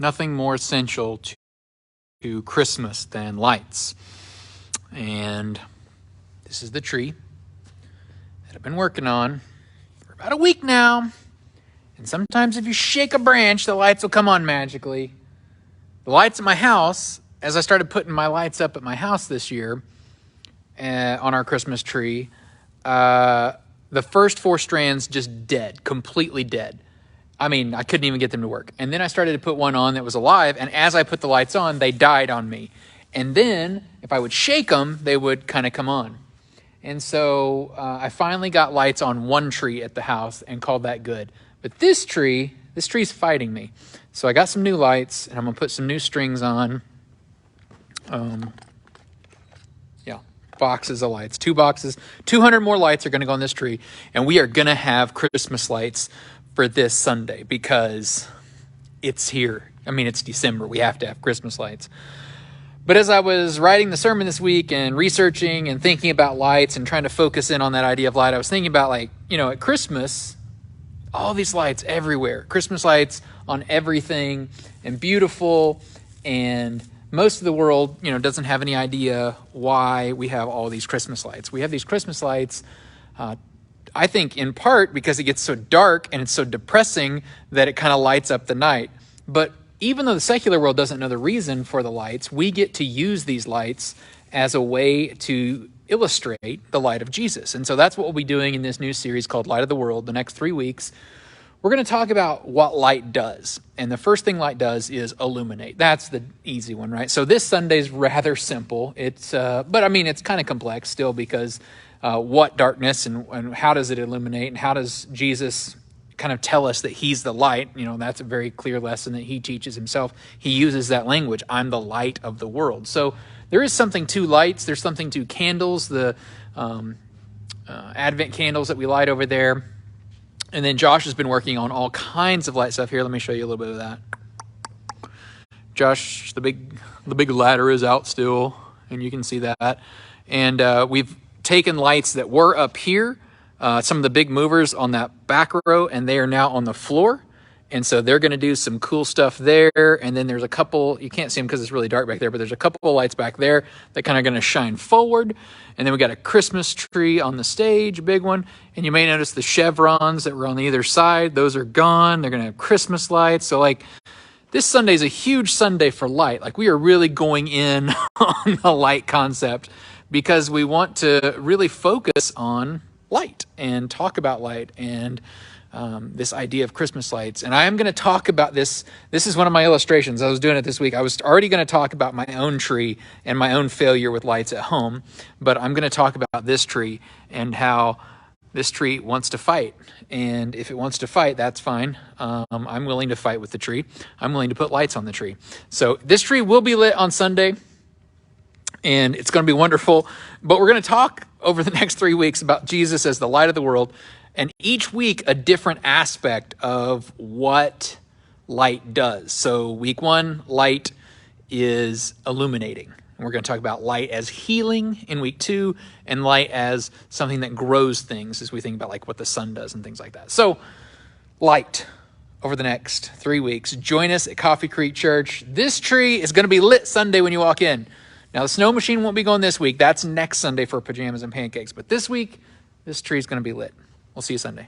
nothing more essential to Christmas than lights. And this is the tree that I've been working on for about a week now. And sometimes if you shake a branch, the lights will come on magically. The lights at my house, as I started putting my lights up at my house this year on our Christmas tree, the first 4 strands just dead, completely dead. I mean, I couldn't even get them to work. And then I started to put one on that was alive, and as I put the lights on, they died on me. And then, if I would shake them, they would kind of come on. And so I finally got lights on one tree at the house and called that good. But this tree's fighting me. So I got some new lights, and I'm going to put some new strings on. Boxes of lights, 2 boxes, 200 more lights are going to go on this tree, and we are going to have Christmas lights for this Sunday because it's here. I mean, it's December. We have to have Christmas lights. But as I was writing the sermon this week and researching and thinking about lights and trying to focus in on that idea of light, I was thinking about, at Christmas, all these lights everywhere, Christmas lights on everything, and beautiful, and most of the world, doesn't have any idea why we have all these Christmas lights. We have these Christmas lights, I think in part because it gets so dark and it's so depressing that it kind of lights up the night. But even though the secular world doesn't know the reason for the lights, we get to use these lights as a way to illustrate the light of Jesus. And so that's what we'll be doing in this new series called Light of the World, the next 3 weeks. We're going to talk about what light does. And the first thing light does is illuminate. That's the easy one, right? So this Sunday's rather simple. But it's kind of complex still because what darkness and how does it illuminate, and how does Jesus kind of tell us that he's the light? That's a very clear lesson that he teaches himself. He uses that language, I'm the light of the world. So there is something to lights. There's something to candles, the Advent candles that we light over there. And then Josh has been working on all kinds of light stuff. Here, let me show you a little bit of that. Josh, the big ladder is out still, and you can see that. And we've taken lights that were up here, some of the big movers on that back row, and they are now on the floor. And so they're going to do some cool stuff there. And then there's a couple, you can't see them because it's really dark back there, but there's a couple of lights back there that kind of going to shine forward. And then we got a Christmas tree on the stage, a big one. And you may notice the chevrons that were on either side. Those are gone. They're going to have Christmas lights. So this Sunday is a huge Sunday for light. We are really going in on the light concept because we want to really focus on light and talk about light and this idea of Christmas lights. And I am going to talk about this. This is one of my illustrations. I was doing it this week. I was already going to talk about my own tree and my own failure with lights at home, but I'm going to talk about this tree and how this tree wants to fight. And if it wants to fight, that's fine. I'm willing to fight with the tree. I'm willing to put lights on the tree. So this tree will be lit on Sunday, and it's going to be wonderful. But we're going to talk over the next 3 weeks about Jesus as the light of the world. And each week, a different aspect of what light does. So week 1, light is illuminating. And we're going to talk about light as healing in week 2, and light as something that grows things as we think about what the sun does and things like that. So light over the next 3 weeks. Join us at Coffee Creek Church. This tree is going to be lit Sunday when you walk in. Now, the snow machine won't be going this week. That's next Sunday for pajamas and pancakes. But this week, this tree is going to be lit. We'll see you Sunday.